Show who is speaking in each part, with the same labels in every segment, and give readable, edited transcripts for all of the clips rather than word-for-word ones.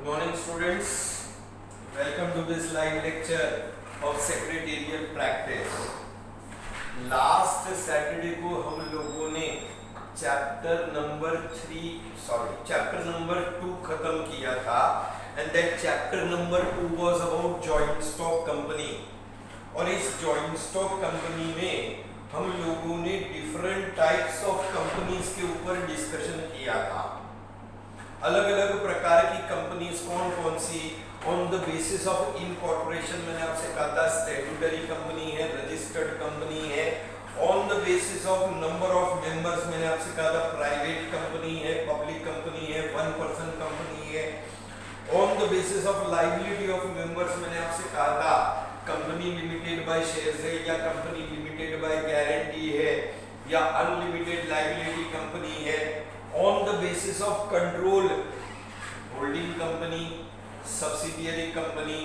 Speaker 1: Good morning students. Welcome to this live lecture of secretarial practice. Last Saturday को हम लोगों ने chapter number 2 खत्म किया था and that chapter number 2 was about joint stock company. और इस joint stock company में हम लोगों ने different types of companies के ऊपर डिस्कशन किया था. अलग अलग प्रकार की कंपनीज कौन कौन सी on the basis of incorporation मैंने आपसे कहा था स्टैट्यूटरी कंपनी है, रजिस्टर्ड कंपनी है, on the basis of number of members मैंने आपसे कहा था प्राइवेट कंपनी है, पब्लिक कंपनी है, वन पर्सन कंपनी है, on the basis of liability of members मैंने आपसे कहा था कंपनी लिमिटेड बाय शेयर्स है या कंपनी लिमिटेड बाय गारंटी है या अनलिमिटेड लायबिलिटी कंपनी है, on the basis of control holding company, subsidiary company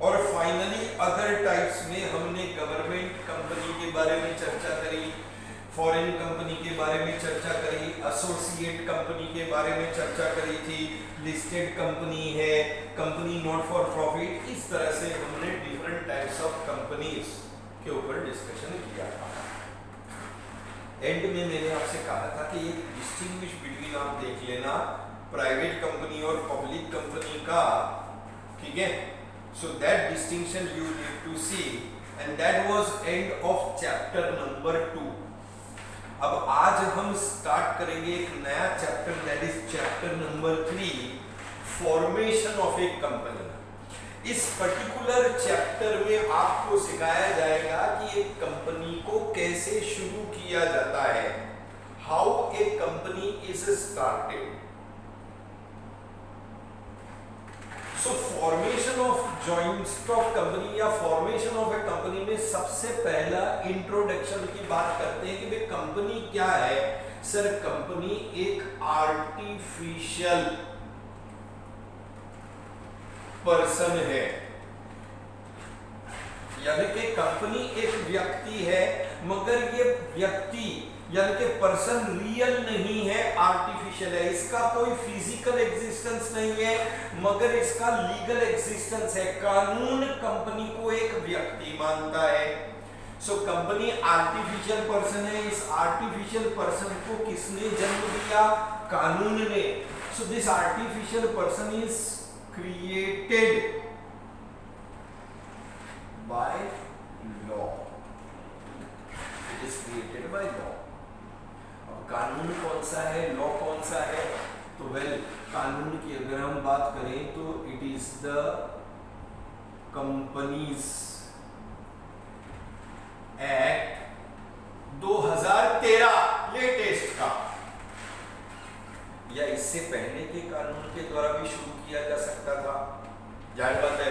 Speaker 1: और finally other types में हमने गवर्नमेंट कंपनी के बारे में चर्चा करी, फॉरेन कंपनी के बारे में चर्चा करी, एसोसिएट कंपनी के बारे में चर्चा करी थी, लिस्टेड कंपनी है, कंपनी नॉट फॉर प्रॉफिट. इस तरह से हमने डिफरेंट टाइप्स ऑफ कंपनीज के ऊपर डिस्कशन किया था. एंड में मैंने आपसे कहा था कि एक डिस्टिंग्विश बिटवीन आप देख लेना प्राइवेट कंपनी और पब्लिक कंपनी का, ठीक है. So that distinction you need to see and that was end of chapter number 2. अब आज हम स्टार्ट करेंगे एक नया chapter that is chapter number 3 formation of a company. इस पर्टिकुलर चैप्टर में आपको सिखाया जाएगा कि एक कंपनी को कैसे शुरू किया जाता है, how a company is started. So formation of joint stock company या फॉर्मेशन ऑफ ए कंपनी में सबसे पहला इंट्रोडक्शन की बात करते हैं कि वे कंपनी क्या है. सर कंपनी एक आर्टिफिशियल पर्सन है, यानी कि कंपनी एक व्यक्ति है मगर ये व्यक्ति यानी कि पर्सन रियल नहीं है, आर्टिफिशियल है. इसका कोई फिजिकल एग्जिस्टेंस नहीं है मगर इसका लीगल एग्जिस्टेंस है. कानून कंपनी को एक व्यक्ति मानता है. सो कंपनी आर्टिफिशियल पर्सन है. इस आर्टिफिशियल पर्सन को किसने जन्म दिया? कानून ने. So this artificial person is created by law. It is created by law. अब कानून कौन सा है, लॉ कौन सा है? तो कानून की अगर हम बात करें तो it is the companies act 2013 latest का, या इससे पहले के कानून के द्वारा भी शुरू किया जा सकता था. जाहिर बात है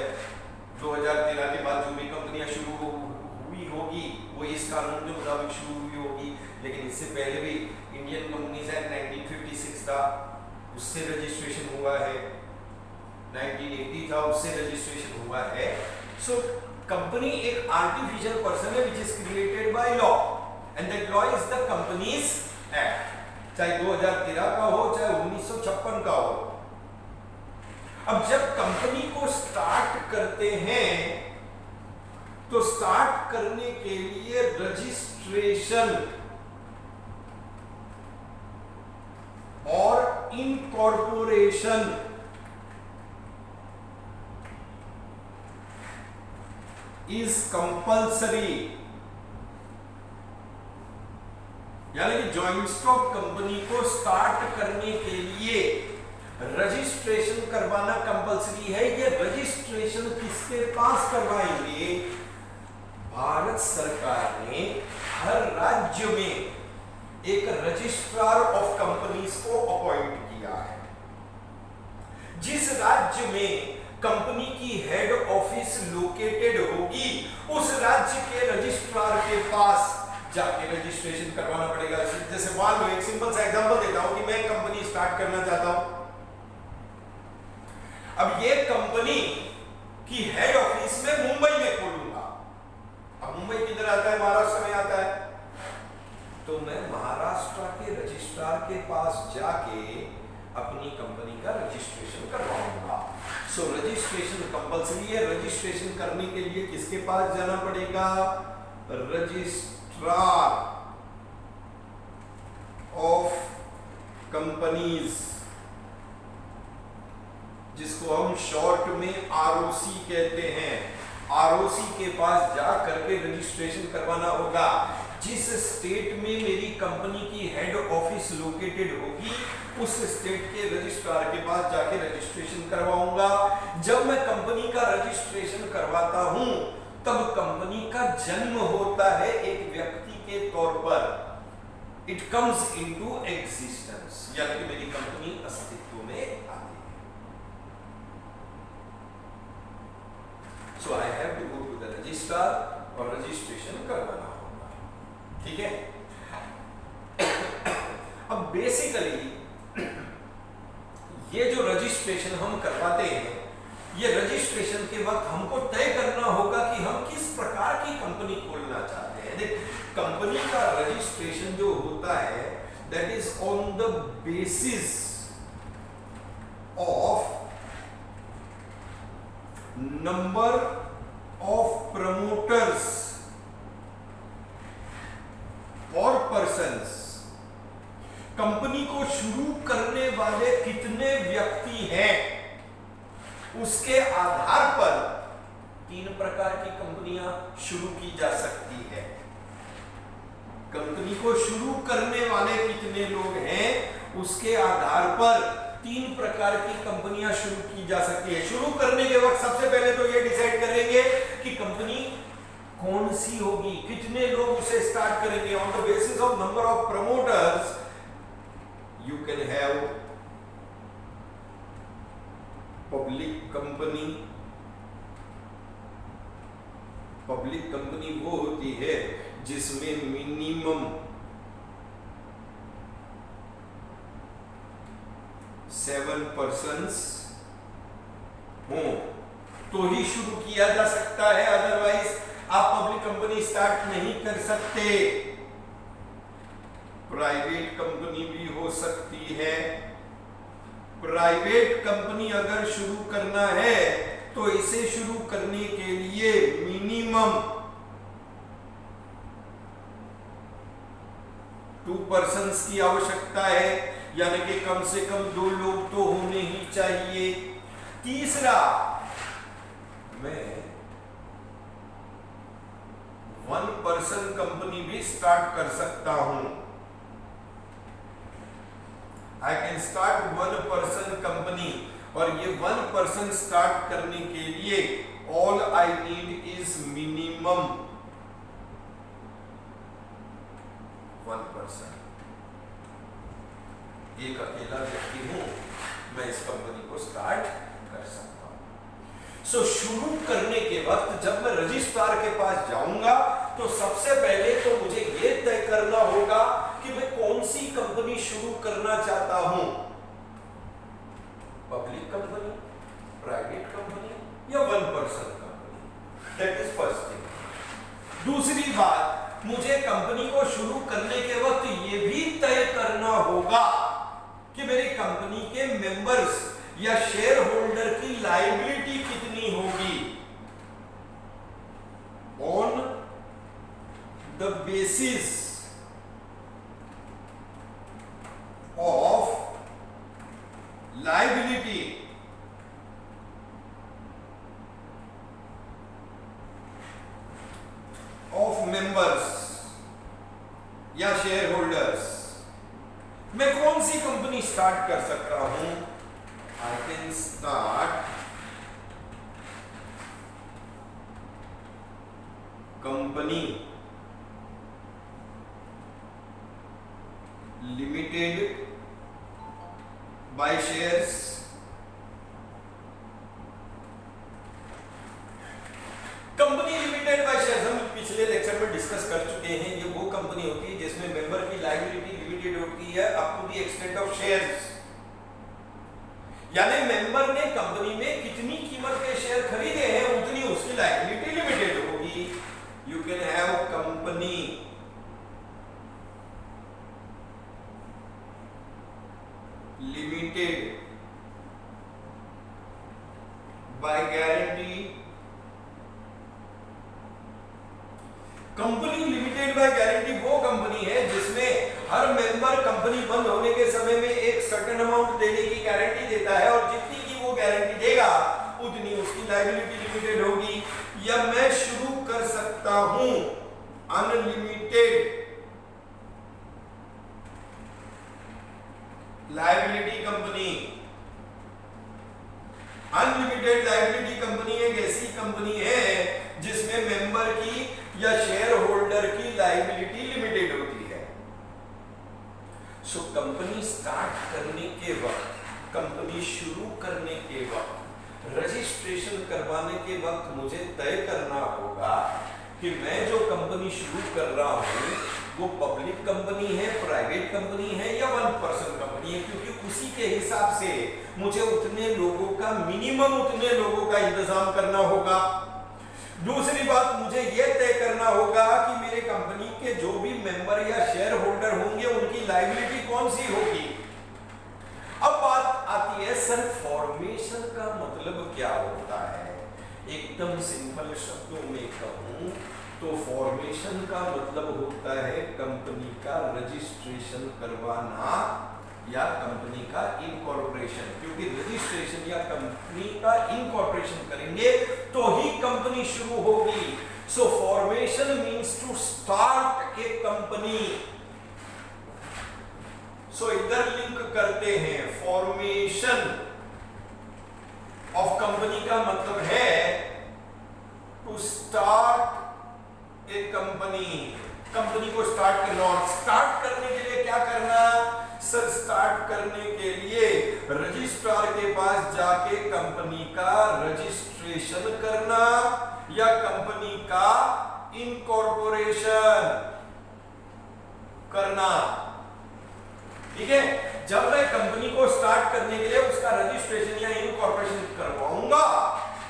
Speaker 1: 2013 के बाद जो भी कंपनियां शुरू हुई होगी वो इस कानून के मुताबिक शुरू हुई होगी, लेकिन इससे पहले भी इंडियन कंपनीज एक्ट 1956 था, उससे रजिस्ट्रेशन हुआ है. 1980 था, उससे रजिस्ट्रेशन हुआ है. सो कंपनी एक आर्टिफिशियल पर्सन है which is created by law and that law is the companies act. चाहे 2013 का हो चाहे 1956 का हो. अब जब कंपनी को स्टार्ट करते हैं तो स्टार्ट करने के लिए रजिस्ट्रेशन और इनकॉर्पोरेशन इज कंपल्सरी. यानी कि जॉइंट स्टॉक कंपनी को स्टार्ट करने के लिए रजिस्ट्रेशन करवाना कंपल्सरी है. ये रजिस्ट्रेशन किसके पास करवाएंगे? भारत सरकार ने हर राज्य में एक रजिस्ट्रार ऑफ कंपनीज को अपॉइंट किया है. जिस राज्य में कंपनी की हेड ऑफिस लोकेटेड होगी उस राज्य के रजिस्ट्रार के पास जाके रजिस्ट्रेशन करवाना पड़ेगा. जैसे मान लो एक सिंपल सा एग्जांपल देता हूं कि मैं कंपनी स्टार्ट करना चाहता हूं. अब ये कंपनी की हेड ऑफिस में मुंबई में खोलूंगा. अब मुंबई किधर आता है? महाराष्ट्र में आता है. तो मैं महाराष्ट्र के रजिस्ट्रार के पास जाके अपनी कंपनी का रजिस्ट्रेशन करवाऊंगा. रजिस्ट्रेशन करने के लिए किसके पास जाना पड़ेगा? रजिस्ट्रार ऑफ कंपनीज, जिसको हम शॉर्ट में आरओसी कहते हैं। आरओसी के पास जा करके रजिस्ट्रेशन करवाना होगा। जिस स्टेट में मेरी कंपनी की हेड ऑफिस लोकेटेड होगी, उस स्टेट के रजिस्ट्रार के पास जाके रजिस्ट्रेशन करवाऊंगा। जब मैं कंपनी का रजिस्ट्रेशन करवाता हूं, तब कंपनी का जन्म होता है एक व्यक्ति के तौर पर। इट कम्स इनटू एग्जिस्टेंस, यानी मेरी कंपनी अस्तित्व में आती है। So I have to go to the registrar और रजिस्ट्रेशन करवाना होगा। ठीक है। अब बेसिकली ये जो रजिस्ट्रेशन हम करवाते हैं, ये रजिस्ट्रेशन के वक्त हमको तय करना होगा कि हम किस प्रकार की कंपनी खोलना चाहते हैं। देख, कंपनी का रजिस्ट्रेशन जो होता है, that is on the basis of number of promoters और पर्सन्स। कंपनी को शुरू करने वाले कितने व्यक्ति हैं, उसके आधार पर 3 प्रकार की कंपनियां शुरू की जा सकती है। कंपनी को शुरू करने वाले कितने लोग हैं, उसके आधार पर 3 प्रकार की कंपनियां शुरू की जा सकती है। शुरू करने के वक्त सबसे पहले तो ये डिसाइड करेंगे कि कंपनी कौन सी होगी, कितने लोग उसे स्टार्ट करेंगे। On the basis of number of promoters you can have public company. Public company वो होती है जिसमें मिनिमम 7 पर्सन्स हो तो ही शुरू किया जा सकता है, अदरवाइज आप पब्लिक कंपनी स्टार्ट नहीं कर सकते। प्राइवेट कंपनी भी हो सकती है। प्राइवेट कंपनी अगर शुरू करना है तो इसे शुरू करने के लिए मिनिमम 2 पर्सन्स की आवश्यकता है, यानी कि कम से कम 2 लोग तो होने ही चाहिए। तीसरा, मैं 1 पर्सन कंपनी भी स्टार्ट कर सकता हूं। I can start 1 person company, और ये 1 person स्टार्ट करने के लिए all I need is minimum 1 person। एक अकेला व्यक्ति हूं, मैं इस कंपनी को स्टार्ट कर सकता हूं। सो शुरू करने के वक्त जब मैं रजिस्ट्रार के पास जाऊंगा, तो सबसे पहले तो मुझे यह तय करना होगा कि मैं कौन सी कंपनी शुरू करना चाहता हूं। पब्लिक कंपनी, प्राइवेट कंपनी या 1 person company. That is first thing. दूसरी बात, मुझे कंपनी को शुरू करने के वक्त यह भी तय करना होगा कि मेरी कंपनी के मेंबर्स या शेयर होल्डर की लायबिलिटी कितनी होगी। On the basis of liability of members या शेयर होल्डर्स, मैं कौन सी कंपनी स्टार्ट कर सकता हूं? I can start company limited by shares company limited by shares हम पिछले लेक्चर में डिस्कस कर चुके हैं। ये वो कंपनी होती है जिसमें मेंबर की लायबिलिटी लिमिटेड होती है up to the extent of shares, यानी मेंबर ने कंपनी में कितनी कीमत के शेयर खरीदे हैं उतनी उसकी लायबिलिटी लिमिटेड होगी। You can have company limited by guarantee company limited by guarantee वो कंपनी है जिसमें हर मेंबर कंपनी बंद होने के समय में एक सर्टेन अमाउंट देने की गारंटी देता है और जितनी की वो गारंटी देगा उतनी उसकी लायबिलिटी लिमिटेड होगी। या मैं शुरू कर सकता हूं unlimited liability company. Unlimited liability company एक ऐसी कंपनी है जिसमें मेंबर की या शेयर होल्डर की लायबिलिटी लिमिटेड होती है। सो कंपनी स्टार्ट करने के वक्त, कंपनी शुरू करने के वक्त, रजिस्ट्रेशन करवाने के वक्त मुझे तय करना होगा कि मैं जो कंपनी शुरू कर रहा हूं वो पब्लिक कंपनी है, प्राइवेट कंपनी है या वन पर्सन कंपनी है, क्योंकि उसी के हिसाब से मुझे उतने लोगों का, मिनिमम उतने लोगों का इंतजाम करना होगा। दूसरी बात, मुझे यह तय करना होगा कि मेरे कंपनी के जो भी मेंबर या शेयर होल्डर होंगे उनकी लायबिलिटी कौन सी होगी। अब बात आती है सर फॉर्मेशन का मतलब क्या होता है। एकदम सिंपल शब्दों में कहूं तो फॉर्मेशन का मतलब होता है कंपनी का रजिस्ट्रेशन करवाना या कंपनी का इनकॉर्पोरेशन, क्योंकि रजिस्ट्रेशन या कंपनी का इनकॉर्पोरेशन करेंगे तो ही कंपनी शुरू होगी। So formation means to start a company. So इधर लिंक करते हैं, फॉर्मेशन ऑफ कंपनी का मतलब है to start a company. Company को स्टार्ट करना, और स्टार्ट करने के लिए क्या करना सर? स्टार्ट करने के लिए रजिस्ट्रार के पास जाके कंपनी का रजिस्ट्रेशन करना या कंपनी का इनकॉर्पोरेशन करना। ठीक है, जब मैं कंपनी को स्टार्ट करने के लिए उसका रजिस्ट्रेशन या इनकॉर्पोरेशन करवाऊंगा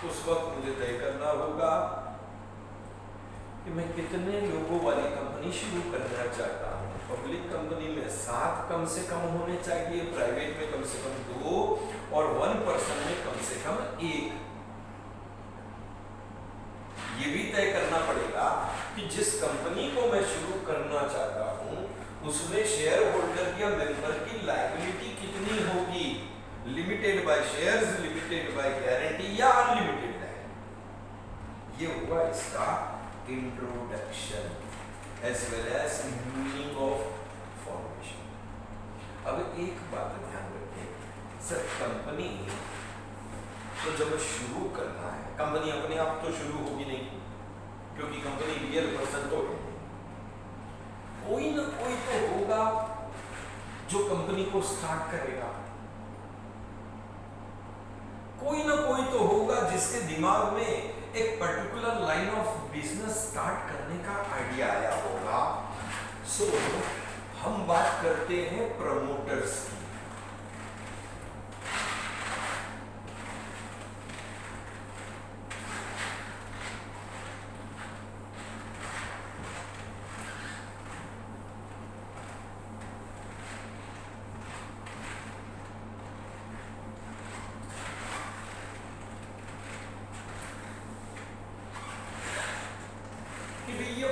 Speaker 1: उस वक्त मुझे तय करना होगा कि मैं कितने लोगों वाली कंपनी शुरू करना चाहता हूं। पब्लिक कंपनी में 7 कम से कम होने चाहिए, प्राइवेट में कम से कम 2 और वन पर्सन में कम से कम 1। ये भी तय करना पड़ेगा कि जिस कंपनी को मैं शुरू करना चाहता हूं उसमें शेयर होल्डर या मेंबर की लायबिलिटी कितनी होगी, limited by shares, limited by guarantee या अनलिमिटेड है। ये हुआ इसका introduction as well as meaning of formation. अब एक बात ध्यान रखें सर, कंपनी तो जब शुरू करना है, कंपनी अपने आप तो शुरू होगी नहीं, क्योंकि कंपनी रियल पर्सन तो है, कोई ना कोई तो होगा जो कंपनी को स्टार्ट करेगा, कोई ना कोई तो होगा जिसके दिमाग में एक particular line of business start करने का आइडिया आया होगा। सो हम बात करते हैं प्रमोटर्स की।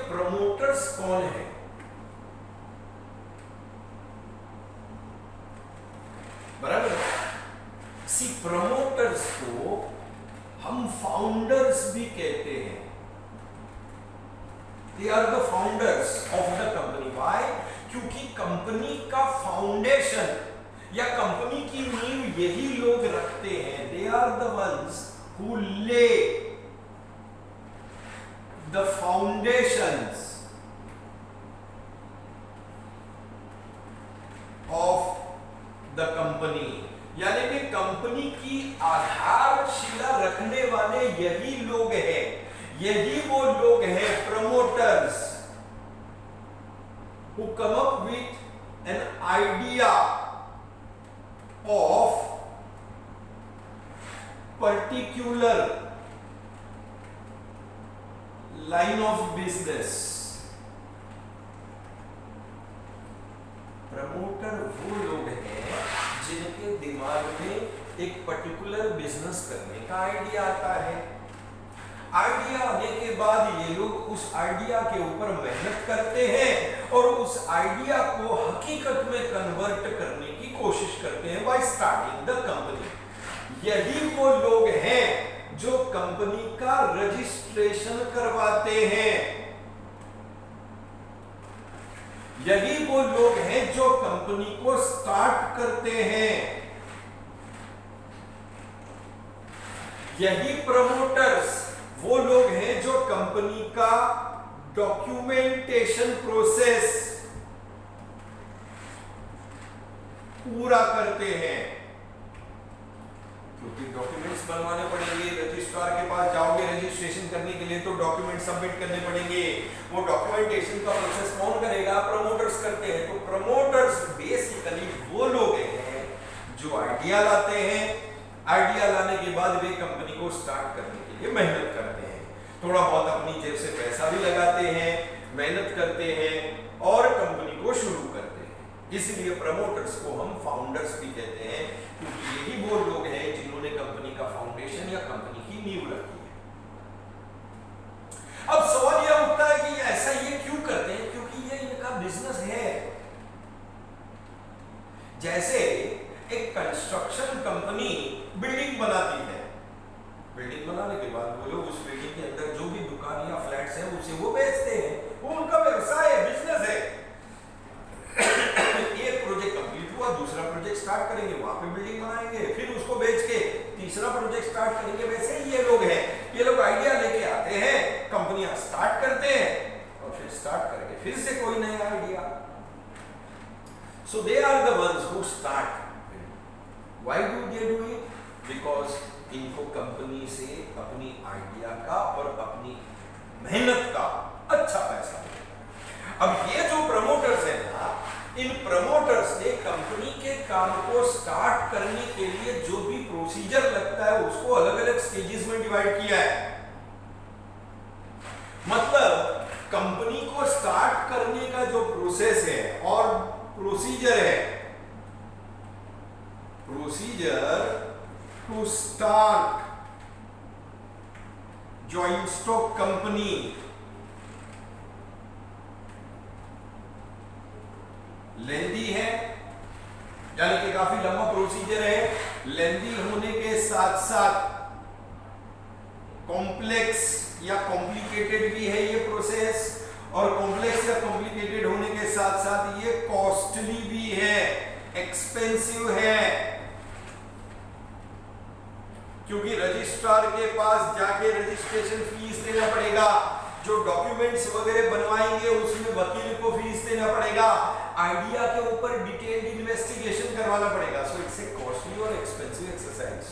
Speaker 1: प्रमोटर्स कौन है? बराबर। सी प्रमोटर्स को हम फाउंडर्स भी कहते हैं। They are the founders of the company. Why? क्योंकि कंपनी का फाउंडेशन या कंपनी की नींव यही लोग रखते हैं। They are the ones who lay the foundations of the company, यानी कि कंपनी की आधारशिला रखने वाले यही लोग हैं, यही वो लोग हैं promoters who come up with an idea of particular line of business. Promoter वो लोग हैं जिनके दिमाग में एक पर्टिकुलर बिजनेस करने का आइडिया आता है। आइडिया आने के बाद ये लोग उस आइडिया के ऊपर मेहनत करते हैं और उस आइडिया को हकीकत में कन्वर्ट करने की कोशिश करते हैं बाय स्टार्टिंग द कंपनी। यही वो लोग हैं जो कंपनी का रजिस्ट्रेशन करवाते हैं। यही वो लोग हैं जो कंपनी को स्टार्ट करते हैं। यही प्रमोटर्स वो लोग हैं जो कंपनी का डॉक्यूमेंटेशन प्रोसेस पूरा करते हैं। क्योंकि डॉक्यूमेंट्स बनवाने पड़ेंगे, रजिस्ट्रार के पास जाओगे रजिस्ट्रेशन करने के लिए तो डॉक्यूमेंट सबमिट करने पड़ेंगे। वो डॉक्यूमेंटेशन का प्रोसेस कौन करेगा? प्रमोटर्स करते हैं। तो प्रमोटर्स बेसिकली वो लोग हैं जो आइडिया लाते हैं। आइडिया लाने के बाद वे कंपनी को स्टार्ट करने के लिए मेहनत करते हैं, थोड़ा बहुत अपनी जेब से पैसा भी लगाते हैं, मेहनत करते हैं और कंपनी को शुरू करते हैं। इसलिए प्रमोटर्स को हम फाउंडर्स भी कहते हैं, क्योंकि यही वो लोग हैं जिन्होंने कंपनी का फाउंडेशन या कंपनी की नींव रखी है। अब सवाल यह उठता है कि ऐसा ये क्यों करते हैं? क्योंकि ये इनका बिजनेस है। जैसे एक कंस्ट्रक्शन कंपनी बिल्डिंग बनाती है, बिल्डिंग बनाने के बाद वो लोग उस बिल्डिंग के अंदर जो भी दुकान या फ्लैट्स हैं उसे वो बेचते हैं, वो उनका व्यवसाय है, बिजनेस है। एक प्रोजेक्ट कंप्लीट हुआ, दूसरा प्रोजेक्ट स्टार्ट करेंगे, वहां पे बिल्डिंग बनाएंगे, फिर उसको बेच के तीसरा प्रोजेक्ट स्टार्ट करेंगे। वैसे ही ये लोग हैं, ये लोग आइडिया लेके आते हैं, कंपनियां स्टार्ट करते हैं और फिर स्टार्ट करके फिर से कोई नया idea. So they are the ones who start. Why do they do it? Because इनको कंपनी से अपनी आइडिया का और अपनी मेहनत का अच्छा पैसा मिलेगा। अब ये जो प्रमोटर्स हैं ना, इन प्रमोटर्स ने कंपनी के काम को स्टार्ट करने के लिए जो भी प्रोसीजर लगता है उसको अलग अलग स्टेजेस में डिवाइड किया है। मतलब कंपनी को स्टार्ट करने का जो प्रोसेस है और प्रोसीजर है, procedure to start joint stock company लेंदी है, यानी कि काफी लंबा प्रोसीजर है। लेंदी होने के साथ साथ कॉम्प्लेक्स या कॉम्प्लिकेटेड भी है ये प्रोसेस, और कॉम्प्लेक्स या कॉम्प्लिकेटेड होने के साथ साथ ये कॉस्टली भी है, एक्सपेंसिव है। क्योंकि रजिस्ट्रार के पास जाके रजिस्ट्रेशन फीस देना पड़ेगा, जो डॉक्यूमेंट्स वगैरह बनवाएंगे उसमें वकील को फीस देना पड़ेगा, आइडिया के ऊपर डिटेल्ड इन्वेस्टिगेशन करवाना पड़ेगा। सो इट्स ए कॉस्टली और एक्सपेंसिव एक्सरसाइज।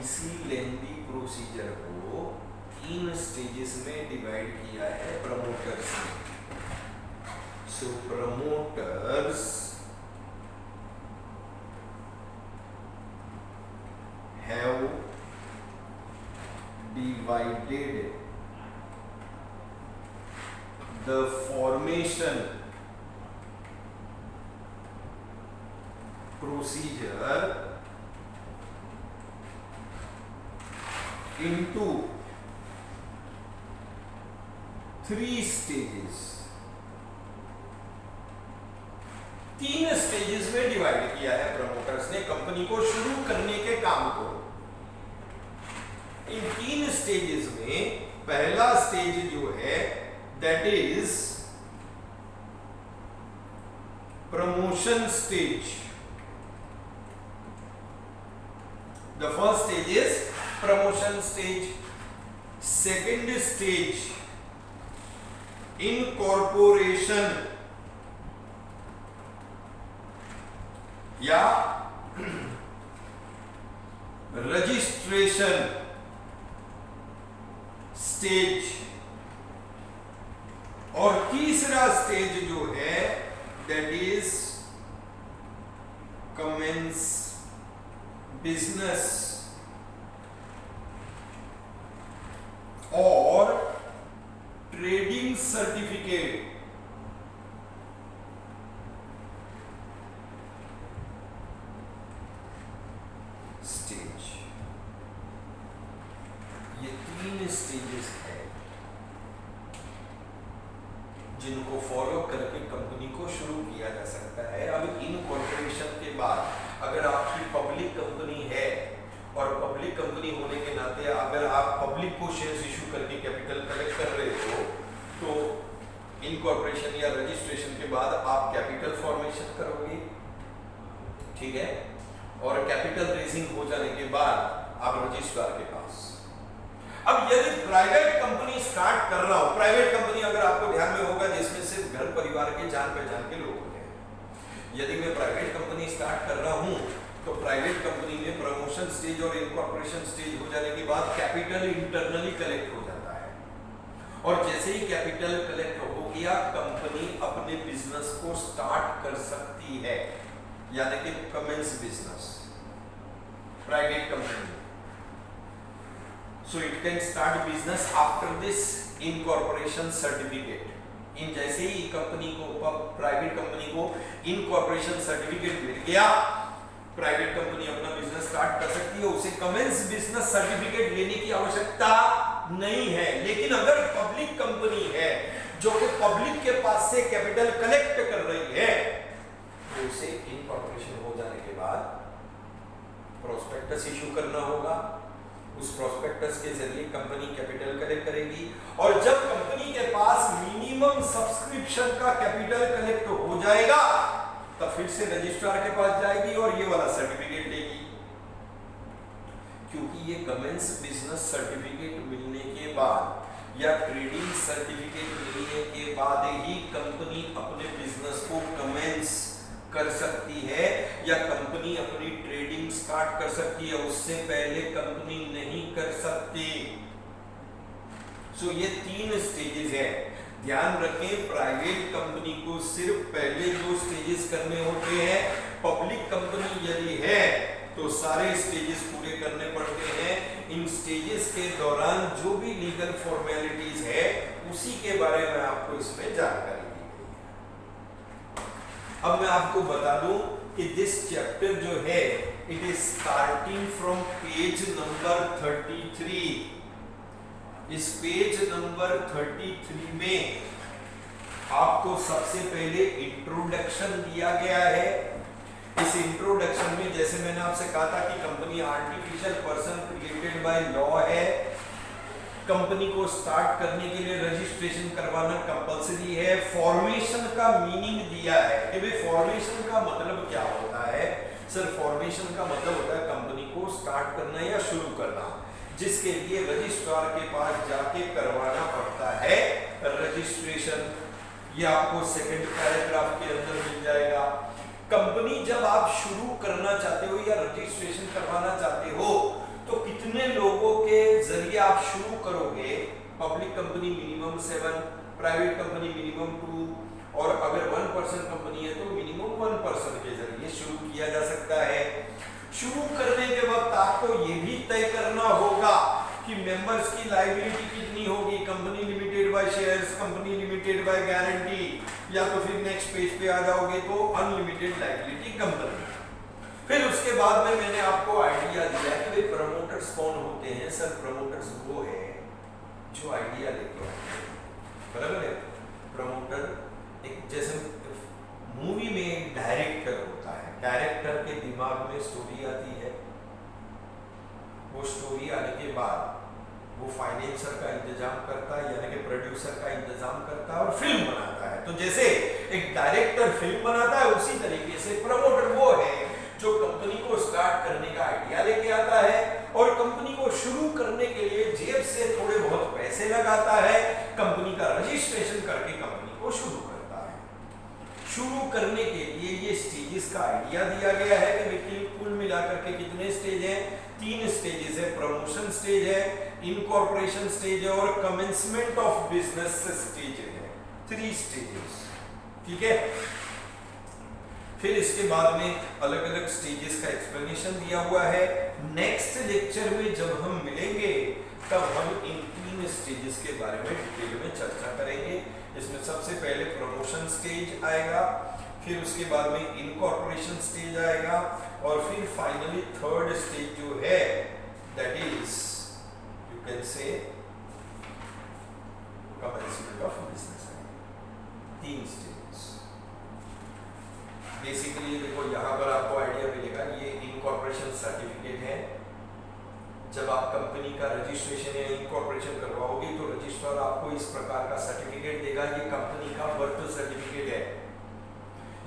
Speaker 1: इसी लेंदी प्रोसीजर को 3 स्टेजेस में डिवाइड किया है प्रमोटर्स ने। So promoters have divided the formation procedure into 3 stages। 3 stages में डिवाइड किया है प्रमोटर्स ने कंपनी को शुरू करने के काम को। इन 3 स्टेजेस में पहला स्टेज जो है that is promotion stage. The first stage is promotion stage. Second stage incorporation या रजिस्ट्रेशन स्टेज, और तीसरा स्टेज जो है दैट इज कमेंस बिजनेस और ट्रेडिंग सर्टिफिकेट। स्टेज ठीक है, और कैपिटल रेजिंग हो जाने के बाद आप रजिस्ट्रार के पास। अब यदि प्राइवेट कंपनी स्टार्ट कर रहा हो, प्राइवेट कंपनी अगर आपको ध्यान में होगा जिसमें सिर्फ घर परिवार के जान पहचान के लोग होते हैं, यदि मैं प्राइवेट कंपनी स्टार्ट कर रहा हूं तो प्राइवेट कंपनी में प्रमोशन स्टेज और इनकॉर्पोरेशन स्टेज हो जाने के बाद कैपिटल इंटरनली कलेक्ट हो जाता है, और जैसे ही कैपिटल कलेक्ट हो गया कंपनी अपने बिजनेस को स्टार्ट कर सकती है, यानी कि commence business private company. So it can start business after this incorporation certificate. इन जैसे ही कंपनी को, प्राइवेट कंपनी को इनकॉर्पोरेशन सर्टिफिकेट मिल गया, प्राइवेट कंपनी अपना बिजनेस स्टार्ट कर सकती है, उसे कमेंस बिजनेस सर्टिफिकेट लेने की आवश्यकता नहीं है। लेकिन अगर पब्लिक कंपनी है जो कि पब्लिक के पास से कैपिटल कलेक्ट कर रही है, तो उसे इनकॉर्पोरेशन हो जाने के बाद प्रोस्पेक्टस इशू करना होगा। उस प्रोस्पेक्टस के जरिए कंपनी कैपिटल कलेक्ट करेगी, और जब कंपनी के पास मिनिमम सब्सक्रिप्शन का कैपिटल कलेक्ट हो जाएगा तब फिर से रजिस्ट्रार के पास जाएगी और ये वाला सर्टिफिकेट लेगी। क्योंकि ये कमेंस बिजनेस सर्टिफिकेट मिलने के बाद या ट्रेडिंग सर्टिफिकेट मिलने के बाद ही कंपनी अपने बिजनेस को कमेंस कर सकती है या कंपनी अपनी ट्रेडिंग स्टार्ट कर सकती है, उससे पहले कंपनी नहीं कर सकती। सो ये 3 स्टेजेस है। ध्यान रखें, प्राइवेट कंपनी को सिर्फ पहले 2 स्टेजेस करने होते हैं, पब्लिक कंपनी यदि है तो सारे स्टेजेस पूरे करने पड़ते हैं। इन स्टेजेस के दौरान जो भी लीगल फॉर्मेलिटीज है उसी के बारे में आपको इसमें जानकारी दी गई है। अब मैं आपको बता दूं कि दिस चैप्टर जो है it is starting from page number 33। इस पेज नंबर 33 में आपको सबसे पहले इंट्रोडक्शन दिया गया है। इस इंट्रोडक्शन में जैसे मैंने आपसे कहा था कि company artificial person created by law है, कंपनी को स्टार्ट करने के लिए रजिस्ट्रेशन करवाना कंपलसरी है। फॉर्मेशन का मीनिंग दिया है कि भाई फॉर्मेशन का मतलब क्या होता है। सर फॉर्मेशन का मतलब होता है कंपनी को स्टार्ट करना या शुरू करना, जिसके लिए रजिस्ट्रार के पास जाके करवाना पड़ता है रजिस्ट्रेशन। ये आपको सेकंड पैराग्राफ के अंदर मिल जाएगा। कंपनी जब आप शुरू करना चाहते हो या रजिस्ट्रेशन करवाना चाहते हो तो कितने लोगों के जरिए आप शुरू करोगे। Public company minimum 7, private company minimum 2, और अगर 1 पर्सन कंपनी है तो मिनिमम 1 पर्सन के जरिए शुरू किया जा सकता है। शुरू करने के वक्त आपको ये भी तय करना होगा कि मेंबर्स की लायबिलिटी कितनी होगी, company limited by shares, company limited by guarantee, या तो फिर नेक्स्ट पेज पे आ जाओगे तो अनलिमिटेड लायबिलिटी कंपनी। फिर उसके बाद में मैंने आपको आइडिया दिया कि भाई प्रमोटर्स कौन होते हैं। सर प्रमोटर्स वो है जो आइडिया लेके आते हैं, बराबर है। प्रमोटर एक जैसे मूवी में एक डायरेक्टर होता है, डायरेक्टर के दिमाग में स्टोरी आती है, वो स्टोरी आने के बाद वो फाइनेंसर का इंतजाम करता है यानी कि प्रोड्यूसर का इंतजाम करता है और फिल्म बनाता है। तो जैसे एक डायरेक्टर फिल्म बनाता है उसी तरीके से प्रमोटर वो है जो कंपनी को स्टार्ट करने का आइडिया लेके आता है और कंपनी को शुरू करने के लिए जेब से थोड़े बहुत पैसे लगाता है, कंपनी का रजिस्ट्रेशन करके कंपनी को शुरू करता है। शुरू करने के लिए ये स्टेजेस का आइडिया दिया गया है कि कुल मिलाकर के कितने स्टेज हैं। 3 स्टेजेस है, प्रमोशन स्टेज है, इनकॉर्पोरेशन स्टेज है और कमेंसमेंट ऑफ बिजनेस स्टेज है। 3 स्टेजेस, ठीक है। फिर इसके बाद में अलग अलग स्टेजेस का एक्सप्लेनेशन दिया हुआ है। नेक्स्ट लेक्चर में जब हम मिलेंगे तब हम इन 3 स्टेजेस के बारे में डिटेल में चर्चा करेंगे। इसमें सबसे पहले प्रमोशन स्टेज आएगा, फिर उसके बाद में इनकॉर्पोरेशन स्टेज आएगा और फिर फाइनली 3rd स्टेज जो है that is you can say commencement of business. 3 stages basically. देखो यहाँ पर आपको आइडिया मिलेगा, ये इनकॉर्पोरेशन सर्टिफिकेट है। जब आप कंपनी का रजिस्ट्रेशन या इनकॉर्पोरेशन करवाओगे तो रजिस्ट्रार आपको इस प्रकार का सर्टिफिकेट देगा। ये कंपनी का बर्थ सर्टिफिकेट है।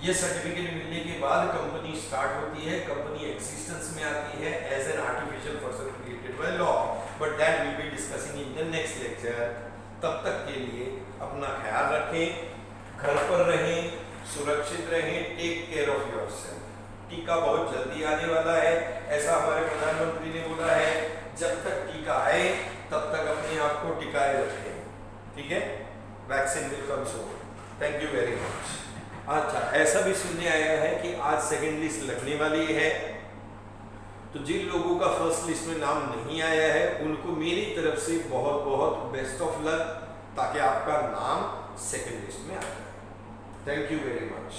Speaker 1: ये सर्टिफिकेट मिलने के बाद कंपनी स्टार्ट होती है, कंपनी एक्सिस्टेंस में आती है as an artificial person created by law, but that will be discussing in the next lecture. तब तक के लिए अपना ख्याल रखें, घर पर रहें, सुरक्षित रहें, टेक केयर ऑफ योरसेल्फ। टीका बहुत जल्दी आने वाला है, ऐसा हमारे प्रधानमंत्री ने बोला है। जब तक टीका आए तब तक अपने आप को टिकाए रखें, ठीक है? Vaccine will come soon. Thank you very much. अच्छा, ऐसा भी सुनने आया है कि आज सेकेंड लिस्ट लगने वाली है, तो जिन लोगों का फर्स्ट लिस्ट में नाम नहीं आया है उनको मेरी तरफ से बहुत बहुत बेस्ट ऑफ लक, ताकि आपका नाम सेकेंड लिस्ट में आ जाए। Thank you very much.